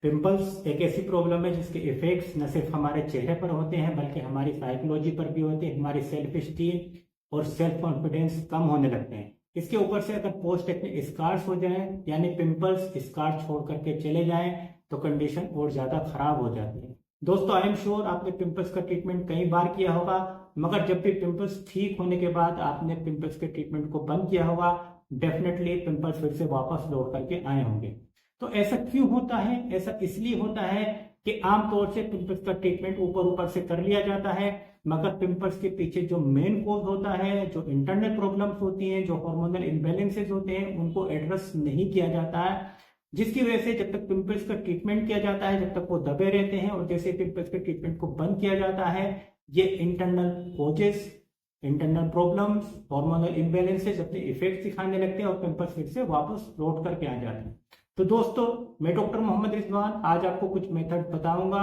Pimples एक ऐसी problem है जिसके इफेक्ट्स न सिर्फ हमारे चेहरे पर होते हैं बल्कि हमारी साइकोलॉजी पर भी होते हैं। हमारी सेल्फ स्टीम और सेल्फ कॉन्फिडेंस कम होने लगते हैं। इसके ऊपर से अगर पोस्ट एक्ने स्कार्स हो जाए यानी पिंपल्स स्कार छोड़ करके चले जाएं तो कंडीशन और ज्यादा खराब हो जाती है। दोस्तों, आई एम श्योर आपने पिंपल्स का ट्रीटमेंट कई बार किया होगा, मगर जब भी पिंपल्स ठीक होने के बाद आपने पिंपल्स के ट्रीटमेंट को बंद किया होगा, डेफिनेटली पिंपल्स फिर से वापस लौट करके आए होंगे। तो ऐसा क्यों होता है? ऐसा इसलिए होता है कि आमतौर से पिंपल्स का ट्रीटमेंट ऊपर ऊपर से कर लिया जाता है, मगर पिंपल्स के पीछे जो मेन कॉज होता है, जो इंटरनल प्रॉब्लम्स होती हैं, जो हार्मोनल इम्बैलेंसेस होते हैं, उनको एड्रेस नहीं किया जाता है, जिसकी वजह से जब तक पिंपल्स का ट्रीटमेंट किया जाता है जब तक वो दबे रहते हैं, और जैसे पिंपल्स के ट्रीटमेंट को बंद किया जाता है ये internal causes, internal problems, hormonal imbalances अपने इफेक्ट दिखाने लगते हैं और पिंपल्स फिर से वापस लौट करके आ जाते हैं। तो दोस्तों, मैं डॉक्टर मोहम्मद रिजवान आज आपको कुछ मेथड बताऊंगा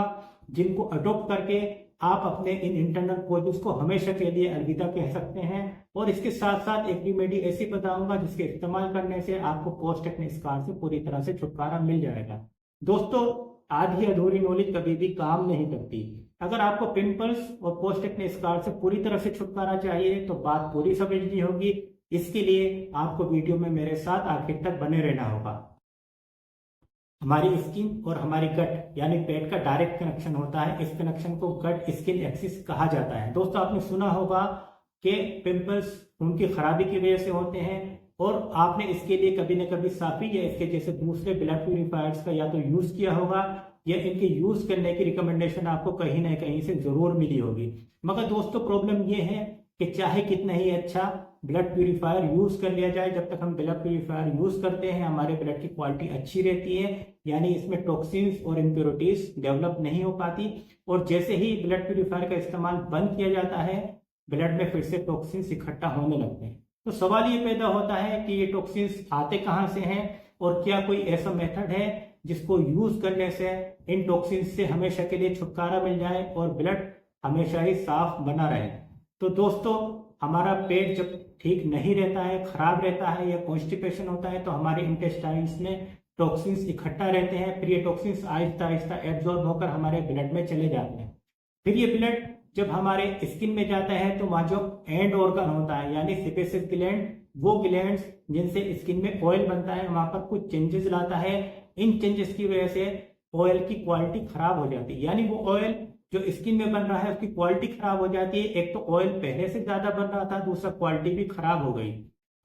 जिनको अडॉप्ट करके आप अपने इन इंटरनल कॉजेस को हमेशा के लिए अलविदा कह सकते हैं, और इसके साथ साथ एक रेमेडी ऐसी बताऊंगा जिसके इस्तेमाल करने से आपको पोस्ट एक्ने स्कार से पूरी तरह से छुटकारा मिल जाएगा। दोस्तों, आधी अधूरी नॉलेज कभी भी काम नहीं करती। अगर आपको पिंपल्स और पोस्ट एक्ने स्कार से पूरी तरह से छुटकारा चाहिए तो बात पूरी समझनी होगी। इसके लिए आपको वीडियो में मेरे साथ आखिर तक बने रहना होगा। हमारी स्किन और हमारी गट यानी पेट का डायरेक्ट कनेक्शन होता है। इस कनेक्शन को गट स्किन एक्सिस कहा जाता है। दोस्तों, आपने सुना होगा कि पिंपल्स खून की खराबी की वजह से होते हैं, और आपने इसके लिए कभी न कभी साफी या इसके जैसे दूसरे ब्लड प्यूरिफायर्स का या तो यूज किया होगा या इनके यूज करने की रिकमेंडेशन आपको कहीं ना कहीं से जरूर मिली होगी। मगर दोस्तों, प्रॉब्लम यह है कि चाहे कितना ही अच्छा ब्लड प्यूरिफायर यूज कर लिया जाए, जब तक हम ब्लड प्यूरिफायर यूज करते हैं हमारे ब्लड की क्वालिटी अच्छी रहती है, यानी इसमें टॉक्सिन्स और इम्प्योरिटीज डेवलप नहीं हो पाती। और जैसे ही ब्लड प्यूरिफायर का इस्तेमाल बंद किया जाता है ब्लड में फिर से टॉक्सिन्स इकट्ठा होने लगते हैं। तो सवाल ये पैदा होता है कि ये टॉक्सिन्स आते कहाँ से हैं, और क्या कोई ऐसा मेथड है जिसको यूज करने से इन टॉक्सिन्स से हमेशा के लिए छुटकारा मिल जाए और ब्लड हमेशा ही साफ बना रहे। तो दोस्तों, हमारा पेट जब ठीक नहीं रहता है, खराब रहता है या कॉन्स्टिपेशन होता है तो हमारे इंटेस्टाइन्स में टॉक्सिन्स इकट्ठा रहते हैं। फिर ये टॉक्सिन्स आहिस्ता आहिस्ता एब्जॉर्ब होकर हमारे ब्लड में चले जाते हैं। फिर ये ब्लड जब हमारे स्किन में जाता है तो वहाँ जो एंड ऑर्गन होता है यानी सेबेसियस ग्लैंड, वो ग्लैंड्स जिनसे स्किन में ऑयल बनता है वहां पर कुछ चेंजेस लाता है। इन चेंजेस की वजह से ऑयल की क्वालिटी खराब हो जाती है, यानी वो ऑयल जो स्किन में बन रहा है उसकी क्वालिटी खराब हो जाती है। एक तो ऑयल पहले से ज्यादा बन रहा था, दूसरा क्वालिटी भी खराब हो गई।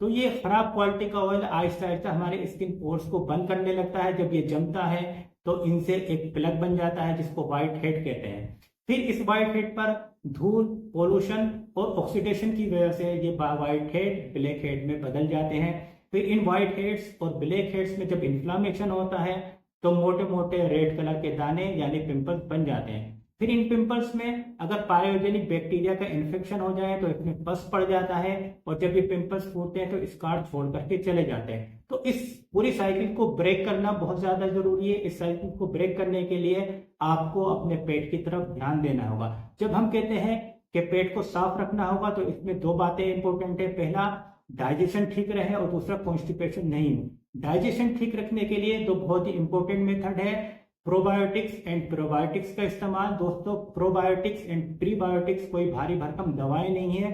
तो ये खराब क्वालिटी का ऑयल आहिस्ता आहिस्ता हमारे स्किन पोर्स को बंद करने लगता है। जब ये जमता है तो इनसे एक प्लग बन जाता है जिसको व्हाइट हेड कहते हैं। फिर इस व्हाइट हेड पर धूल, पोल्यूशन और ऑक्सीडेशन की वजह से ये व्हाइट हेड ब्लैक हेड में बदल जाते हैं। फिर इन व्हाइट हेड्स और ब्लैक हेड्स में जब इन्फ्लामेशन होता है तो मोटे मोटे रेड कलर के दाने यानी पिंपल्स बन जाते हैं। फिर इन पिंपल्स में अगर पायोजेनिक बैक्टीरिया का इन्फेक्शन हो जाए तो इसमें पस पड़ जाता है, और जब ये पिंपल्स फूटते हैं तो स्कार छोड़ करके चले जाते हैं। तो इस पूरी साइकिल को ब्रेक करना बहुत ज्यादा जरूरी है। इस साइकिल को ब्रेक करने के लिए आपको अपने पेट की तरफ ध्यान देना होगा। जब हम कहते हैं कि पेट को साफ रखना होगा तो इसमें दो बातें इंपॉर्टेंट है। पहला, डाइजेशन ठीक रहे, और दूसरा कॉन्स्टिपेशन नहीं हो। डाइजेशन ठीक रखने के लिए दो बहुत ही इंपॉर्टेंट मेथड है, प्रोबायोटिक्स एंड प्रोबायोटिक्स का इस्तेमाल। दोस्तों, प्रोबायोटिक्स एंड प्रीबायोटिक्स कोई भारी भरकम दवाएं नहीं है,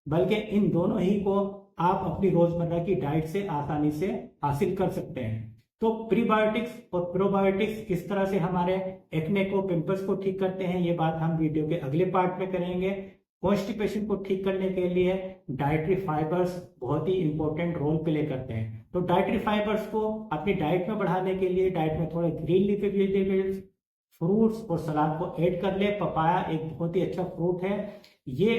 बल्कि इन दोनों ही को आप अपनी रोजमर्रा की डाइट से आसानी से हासिल कर सकते हैं। तो प्रीबायोटिक्स और प्रोबायोटिक्स किस तरह से हमारे एक्ने को, पिंपल्स को ठीक करते हैं, ये बात हम वीडियो के अगले पार्ट में करेंगे। कॉन्स्टिपेशन को ठीक करने के लिए डाइटरी फाइबर्स बहुत ही इंपॉर्टेंट रोल प्ले करते हैं। तो डाइटरी फाइबर्स को अपनी डाइट में बढ़ाने के लिए डाइट में थोड़े ग्रीन लीफी वेजिटेबल्स, फ्रूट्स और सलाद को ऐड कर ले। पपाया एक बहुत ही अच्छा फ्रूट है। ये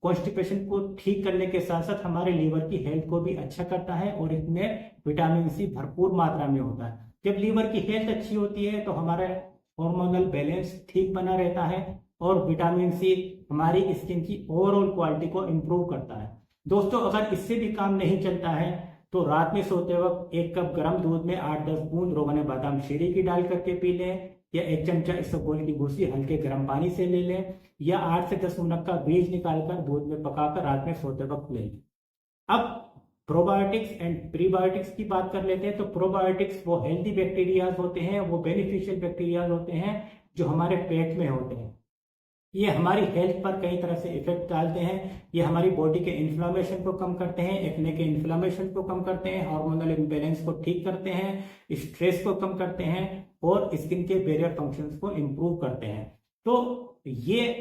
कॉन्स्टिपेशन को ठीक करने के साथ साथ हमारे लीवर की हेल्थ को भी अच्छा करता है, और इसमें विटामिन सी भरपूर मात्रा में होता है। जब लीवर की हेल्थ अच्छी होती है तो हमारा हार्मोनल बैलेंस ठीक बना रहता है, और विटामिन सी हमारी स्किन की ओवरऑल क्वालिटी को इम्प्रूव करता है। दोस्तों, अगर इससे भी काम नहीं चलता है तो रात में सोते वक्त एक कप गर्म दूध में 8-10 बूंद रोगन बादाम शीरी की डाल करके पी लें, या एक चमचा इसबगोल की भूसी हल्के गर्म पानी से ले लें, या 8 से 10 मिनट का बीज निकालकर दूध में पकाकर रात में सोते वक्त ले लें। अब प्रोबायोटिक्स एंड प्रीबायोटिक्स की बात कर लेते हैं। तो प्रोबायोटिक्स वो हेल्दी बैक्टीरियाज होते हैं, वो बेनिफिशियल बैक्टीरियाज होते हैं जो हमारे पेट में होते हैं। ये हमारी हेल्थ पर कई तरह से इफेक्ट डालते हैं। ये हमारी बॉडी के इन्फ्लामेशन को कम करते हैं, एक्ने के इन्फ्लामेशन को कम करते हैं, हार्मोनल इम्बैलेंस को ठीक करते हैं, स्ट्रेस को कम करते हैं और स्किन के बैरियर फंक्शंस को इम्प्रूव करते हैं। तो ये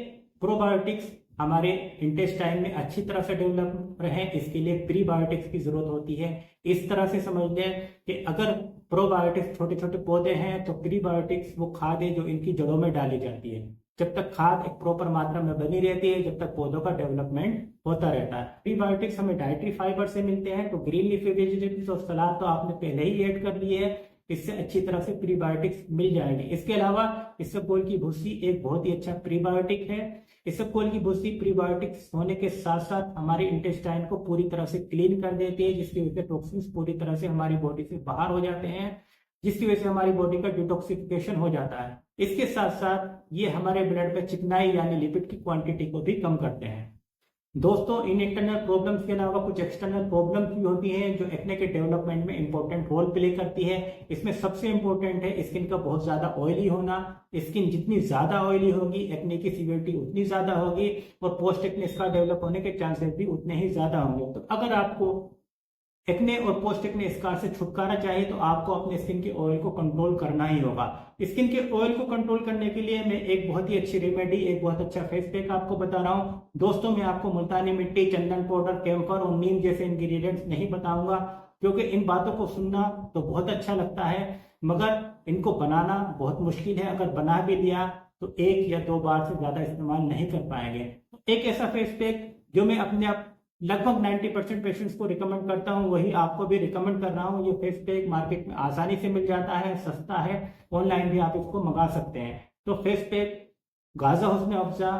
प्रोबायोटिक्स हमारे इंटेस्टाइन में अच्छी तरह से डेवलप रहे, इसके लिए प्रीबायोटिक्स की जरूरत होती है। इस तरह से समझ लें कि अगर प्रोबायोटिक्स छोटे छोटे पौधे हैं तो प्रीबायोटिक्स वो खाद है जो इनकी जड़ों में डाली जाती है। जब तक खाद एक प्रॉपर मात्रा में बनी रहती है, जब तक पौधों का डेवलपमेंट होता रहता है। प्रीबायोटिक्स हमें डाइटरी फाइबर से मिलते हैं, तो ग्रीन लीफी वेजिटेबल्स और सलाद तो आपने पहले ही ऐड कर ली है, इससे अच्छी तरह से प्रीबायोटिक्स मिल जाएंगे। इसके अलावा इसबगोल की भूसी एक बहुत ही अच्छा प्रीबायोटिक है। इसबगोल की भूसी प्रीबायोटिक्स होने के साथ साथ हमारे इंटेस्टाइन को पूरी तरह से क्लीन कर देती है, जिसकी वजह से टॉक्सिन्स पूरी तरह से हमारी बॉडी से बाहर हो जाते हैं, जिसकी वजह से हमारी बॉडी का डिटॉक्सिफिकेशन हो जाता है। इसके साथ साथ ये हमारे ब्लड में चिकनाई यानी लिपिड की क्वांटिटी को भी कम करते हैं। दोस्तों, इन इंटरनल प्रॉब्लम्स के अलावा कुछ एक्सटर्नल प्रॉब्लम्स भी होती हैं जो एक्ने के डेवलपमेंट में इंपॉर्टेंट रोल प्ले करती है। इसमें सबसे इंपॉर्टेंट है स्किन का बहुत ज्यादा ऑयली होना। स्किन जितनी ज्यादा ऑयली होगी, एक्ने की सीवियरिटी उतनी ज्यादा होगी और पोस्ट एक्ने स्कार डेवलप होने के चांसेस भी उतने ही ज्यादा होंगे। तो अगर आपको एक्ने और पोस्ट एक्ने स्कार से छुटकारा चाहिए तो आपको अपने स्किन के ऑयल को कंट्रोल करना ही होगा। स्किन के ऑयल को कंट्रोल करने के लिए मैं एक बहुत ही अच्छी रेमेडी, एक बहुत अच्छा फेस पैक आपको बता रहा हूं। दोस्तों, मैं आपको मुल्तानी मिट्टी, चंदन पाउडर, कैम्फर और नीम जैसे इंग्रेडिएंट्स नहीं बताऊंगा, क्योंकि इन बातों को सुनना तो बहुत अच्छा लगता है मगर इनको बनाना बहुत मुश्किल है। अगर बना भी लिया तो 1 या 2 बार से ज्यादा इस्तेमाल नहीं कर पाएंगे। तो एक ऐसा फेस पैक जो मैं अपने आप लगभग 90% पेशेंट्स को रिकमेंड करता हूं, वही आपको भी रिकमेंड कर रहा हूं। ये फेस पैक मार्केट में आसानी से मिल जाता है, सस्ता है, ऑनलाइन भी आप इसको मंगा सकते हैं। तो फेस पैक गाजा हुस्न अफ़ज़ा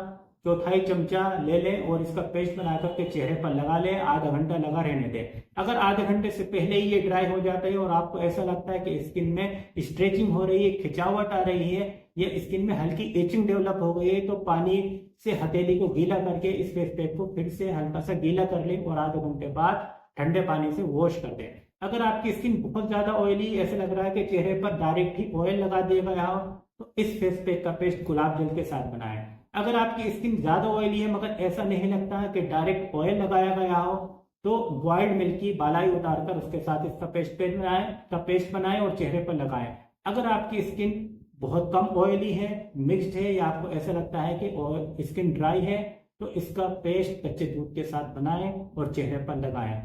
1/4 चमचा ले लें और इसका पेस्ट बना करके चेहरे पर लगा लें, आधा घंटा लगा रहने दें। अगर आधे घंटे से पहले ही ये ड्राई हो जाता है और आपको ऐसा लगता है कि स्किन में स्ट्रेचिंग हो रही है, खिंचावट आ रही है या स्किन में हल्की एचिंग डेवलप हो गई है, तो पानी से हथेली को गीला करके इस फेस पैक को फिर से हल्का सा गीला कर लें और आधे घंटे बाद ठंडे पानी से वॉश कर दें। अगर आपकी स्किन बहुत ज्यादा ऑयली, ऐसा लग रहा है कि चेहरे पर डायरेक्ट ही ऑयल लगा दिया गया हो, तो इस फेस पैक का पेस्ट गुलाब जल के साथ बनाएं। अगर आपकी स्किन ज्यादा ऑयली है मगर ऐसा नहीं लगता है कि डायरेक्ट ऑयल लगाया गया हो, तो बॉइल्ड मिल्क की बालाई उतारकर उसके साथ इसका पेस्ट बनाएं और चेहरे पर लगाएं। अगर आपकी स्किन बहुत कम ऑयली है, मिक्स्ड है या आपको ऐसा लगता है कि स्किन ड्राई है, तो इसका पेस्ट कच्चे दूध के साथ बनाएं और चेहरे पर लगाएं।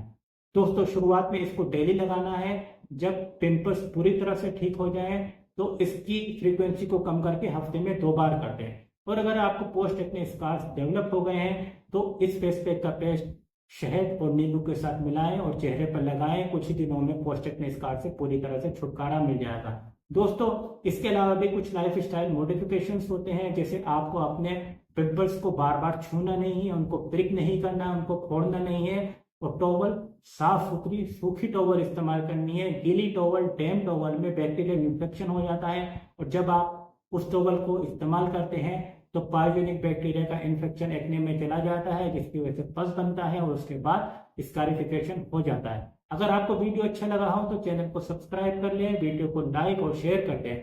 दोस्तों, शुरुआत में इसको डेली लगाना है। जब पिंपल्स पूरी तरह से ठीक हो जाए तो इसकी फ्रीक्वेंसी को कम करके हफ्ते में 2 बार कर दें। और अगर आपको पोस्ट एक्ने स्कार्स डेवलप हो गए हैं तो इस फेस पैक का पेस्ट शहद और नींबू के साथ मिलाएं और चेहरे पर लगाएं। कुछ ही दिनों में पोस्ट एक्ने स्कार से पूरी तरह से छुटकारा मिल जाएगा। दोस्तों, इसके अलावा भी कुछ लाइफ स्टाइल मॉडिफिकेशंस होते हैं, जैसे आपको अपने पिंपल्स को बार बार छूना नहीं है, उनको प्रिक नहीं करना, उनको फोड़ना नहीं है और टॉवल साफ सुथरी सूखी टॉवल इस्तेमाल करनी है। गीली टॉवल, डैम टॉवल में बैक्टीरियल इन्फेक्शन हो जाता है और जब आप उस टॉवल को इस्तेमाल करते हैं तो पाइथोजेनिक बैक्टीरिया का इन्फेक्शन एक्ने में चला जाता है, जिसकी वजह से पस बनता है और उसके बाद स्कारिफिकेशन हो जाता है। अगर आपको वीडियो अच्छा लगा हो तो चैनल को सब्सक्राइब कर लें, वीडियो को लाइक और शेयर कर दें।